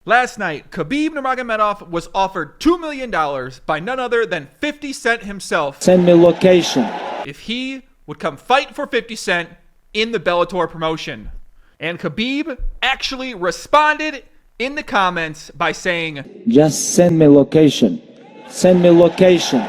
Last night, Khabib Nurmagomedov was offered $2 million by none other than 50 Cent himself. Send me location. If he would come fight for 50 Cent in the Bellator promotion. And Khabib actually responded in the comments by saying, just send me location. Send me location.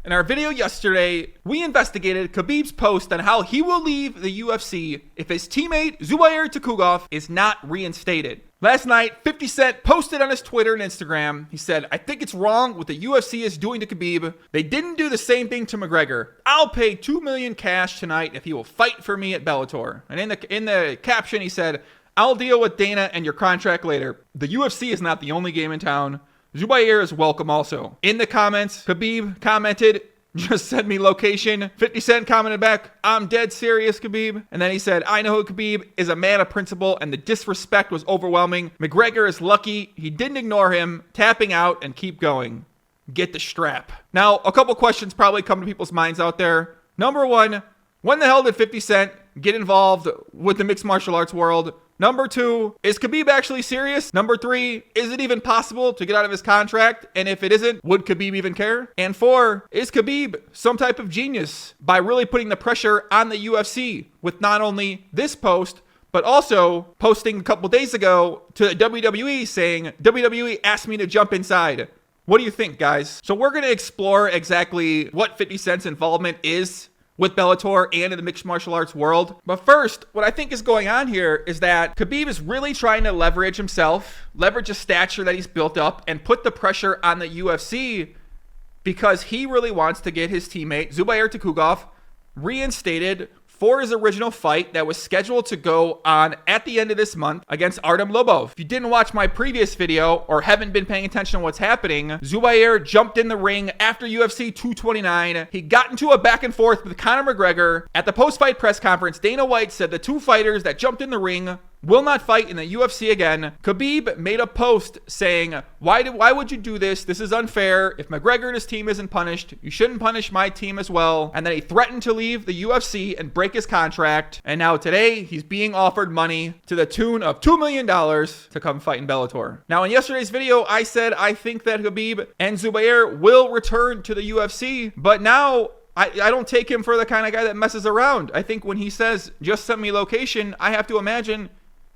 In our video yesterday, we investigated Khabib's post on how he will leave the UFC if his teammate Zubair Tukhugov is not reinstated. Last night, 50 Cent posted on his Twitter and Instagram. He said, I think it's wrong what the UFC is doing to Khabib. They didn't do the same thing to McGregor. I'll pay $2 million cash tonight if he will fight for me at Bellator. And in the caption, he said, I'll deal with Dana and your contract later. The UFC is not the only game in town. Zubair is welcome also. In the comments, Khabib commented, just send me location. 50 Cent commented back, I'm dead serious, Khabib. And then he said, I know Khabib is a man of principle and the disrespect was overwhelming. McGregor is lucky he didn't ignore him, tapping out and keep going. Get the strap. Now, a couple questions probably come to people's minds out there. Number one, when the hell did 50 Cent get involved with the mixed martial arts world? Number two, is Khabib actually serious? Number three, is it even possible to get out of his contract? And if it isn't, would Khabib even care? And four, is Khabib some type of genius by really putting the pressure on the UFC with not only this post, but also posting a couple days ago to the WWE saying, WWE asked me to jump inside. What do you think, guys? So we're going to explore exactly what 50 Cent's involvement is with Bellator and in the mixed martial arts world. But first, what I think is going on here is that Khabib is really trying to leverage himself, leverage a stature that he's built up, and put the pressure on the UFC because he really wants to get his teammate, Zubair Tukhugov, reinstated for his original fight that was scheduled to go on at the end of this month against Artem Lobov. If you didn't watch my previous video or haven't been paying attention to what's happening, Zubair jumped in the ring after UFC 229. He got into a back and forth with Conor McGregor. At the post-fight press conference, Dana White said the two fighters that jumped in the ring will not fight in the UFC again. Khabib made a post saying, why would you do this? This is unfair. If McGregor and his team isn't punished, you shouldn't punish my team as well. And then he threatened to leave the UFC and break his contract. And now today, he's being offered money to the tune of $2 million to come fight in Bellator. Now, in yesterday's video, I said I think that Khabib and Zubair will return to the UFC. But now, I don't take him for the kind of guy that messes around. I think when he says, just send me location, I have to imagine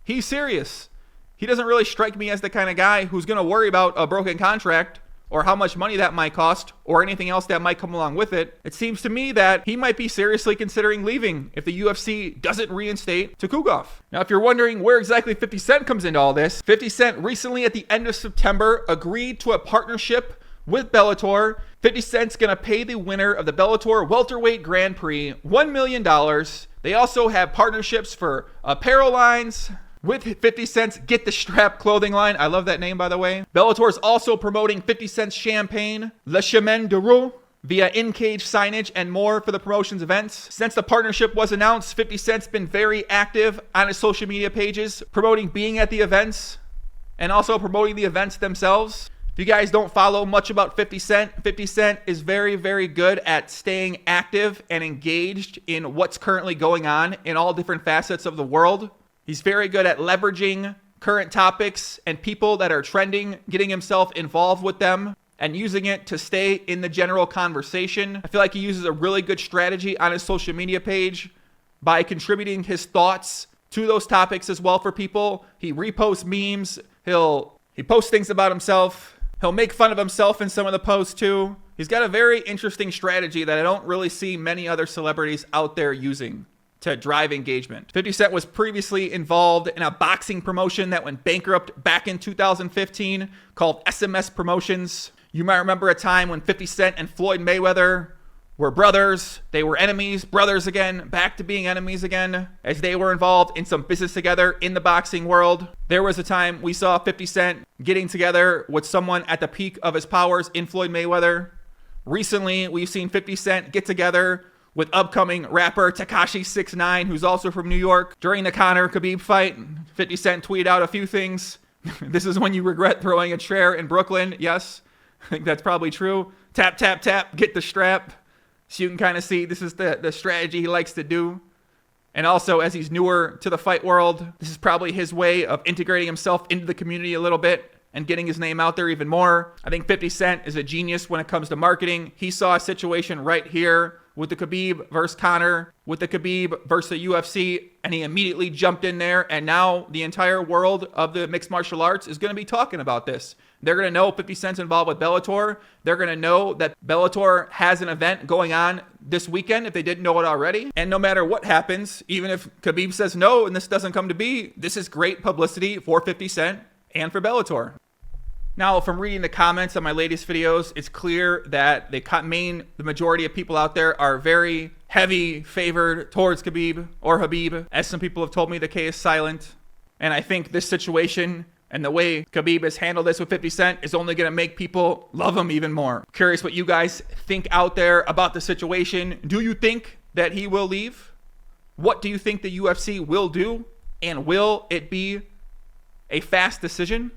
he's serious. He doesn't really strike me as the kind of guy who's going to worry about a broken contract or how much money that might cost or anything else that might come along with it. It seems to me that he might be seriously considering leaving if the UFC doesn't reinstate Tukhugov. Now, if you're wondering where exactly 50 Cent comes into all this, 50 Cent recently at the end of September agreed to a partnership with Bellator. 50 Cent's going to pay the winner of the Bellator Welterweight Grand Prix $1 million. They also have partnerships for apparel lines with 50 Cent's Get the Strap clothing line. I love that name, by the way. Bellator is also promoting 50 Cent's champagne, Le Chemin de Roux, via in-cage signage and more for the promotion's events. Since the partnership was announced, 50 Cent's been very active on his social media pages, promoting being at the events and also promoting the events themselves. If you guys don't follow much about 50 Cent, 50 Cent is very, very good at staying active and engaged in what's currently going on in all different facets of the world. He's very good at leveraging current topics and people that are trending, getting himself involved with them and using it to stay in the general conversation. I feel like he uses a really good strategy on his social media page by contributing his thoughts to those topics as well for people. He reposts memes. He posts things about himself. He'll make fun of himself in some of the posts too. He's got a very interesting strategy that I don't really see many other celebrities out there using to drive engagement. 50 Cent was previously involved in a boxing promotion that went bankrupt back in 2015 called SMS Promotions. You might remember a time when 50 Cent and Floyd Mayweather were brothers. They were enemies, brothers again, back to being enemies again, as they were involved in some business together in the boxing world. There was a time we saw 50 Cent getting together with someone at the peak of his powers in Floyd Mayweather. Recently, we've seen 50 Cent get together with upcoming rapper Tekashi 6ix9ine, who's also from New York. During the Conor Khabib fight, 50 Cent tweeted out a few things. This is when you regret throwing a chair in Brooklyn. Yes, I think that's probably true. Tap, tap, tap, get the strap. So you can kind of see this is the strategy he likes to do. And also, as he's newer to the fight world, this is probably his way of integrating himself into the community a little bit and getting his name out there even more. I think 50 Cent is a genius when it comes to marketing. He saw a situation right here with the Khabib versus Conor, with the Khabib versus the UFC, and he immediately jumped in there, and now the entire world of the mixed martial arts is going to be talking about this. They're going to know 50 Cent's involved with Bellator. They're going to know that Bellator has an event going on this weekend if they didn't know it already. And no matter what happens, even if Khabib says no and this doesn't come to be, this is great publicity for 50 Cent and for Bellator. Now, from reading the comments on my latest videos, it's clear that the majority of people out there are very heavy favored towards Khabib or Habib. As some people have told me, the K is silent. And I think this situation and the way Khabib has handled this with 50 Cent is only going to make people love him even more. Curious what you guys think out there about the situation. Do you think that he will leave? What do you think the UFC will do? And will it be a fast decision?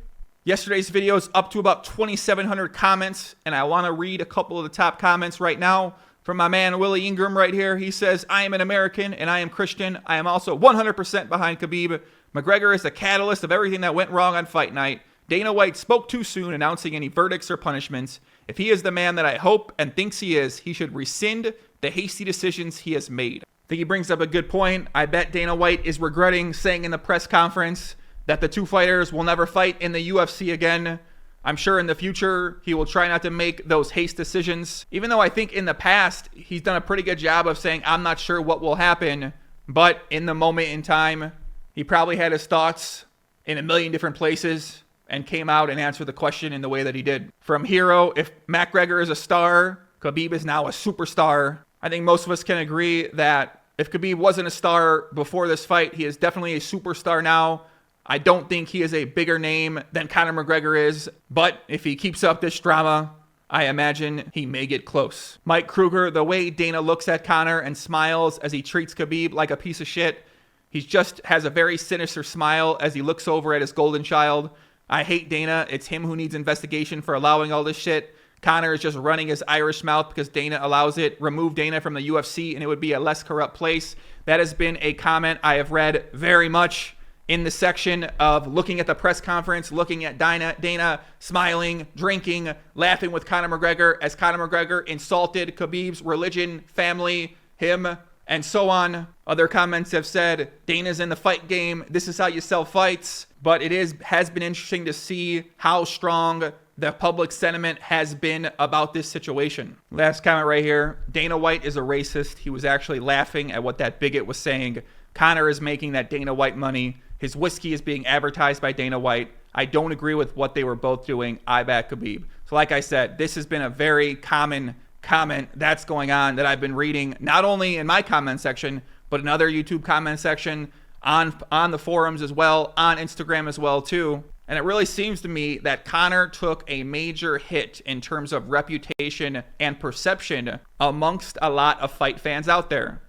Yesterday's video is up to about 2,700 comments, and I want to read a couple of the top comments right now from my man Willie Ingram right here. He says, I am an American and I am Christian. I am also 100% behind Khabib. McGregor is the catalyst of everything that went wrong on fight night. Dana White spoke too soon announcing any verdicts or punishments. If he is the man that I hope and thinks he is, he should rescind the hasty decisions he has made. I think he brings up a good point. I bet Dana White is regretting saying in the press conference that the two fighters will never fight in the UFC again. I'm sure in the future he will try not to make those haste decisions. Even though I think in the past he's done a pretty good job of saying, I'm not sure what will happen. But in the moment in time, he probably had his thoughts in a million different places and came out and answered the question in the way that he did. From Hero, if McGregor is a star, Khabib is now a superstar. I think most of us can agree that if Khabib wasn't a star before this fight, he is definitely a superstar now. I don't think he is a bigger name than Conor McGregor is, but if he keeps up this drama, I imagine he may get close. Mike Kruger, the way Dana looks at Conor and smiles as he treats Khabib like a piece of shit, he just has a very sinister smile as he looks over at his golden child. I hate Dana. It's him who needs investigation for allowing all this shit. Conor is just running his Irish mouth because Dana allows it. Remove Dana from the UFC and it would be a less corrupt place. That has been a comment I have read very much in the section of looking at the press conference, looking at Dana smiling, drinking, laughing with Conor McGregor as Conor McGregor insulted Khabib's religion, family, him, and so on. Other comments have said, Dana's in the fight game. This is how you sell fights. But it has been interesting to see how strong the public sentiment has been about this situation. Last comment right here. Dana White is a racist. He was actually laughing at what that bigot was saying. Conor is making that Dana White money. His whiskey is being advertised by Dana White. I don't agree with what they were both doing. I back Khabib. So like I said, this has been a very common comment that's going on that I've been reading, not only in my comment section, but in other YouTube comment section, on the forums as well, on Instagram as well too. And it really seems to me that Conor took a major hit in terms of reputation and perception amongst a lot of fight fans out there.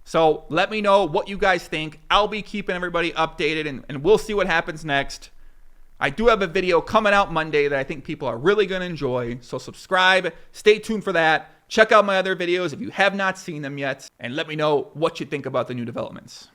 So let me know what you guys think. I'll be keeping everybody updated and we'll see what happens next. I do have a video coming out Monday that I think people are really going to enjoy. So subscribe, stay tuned for that. Check out my other videos if you have not seen them yet. And let me know what you think about the new developments.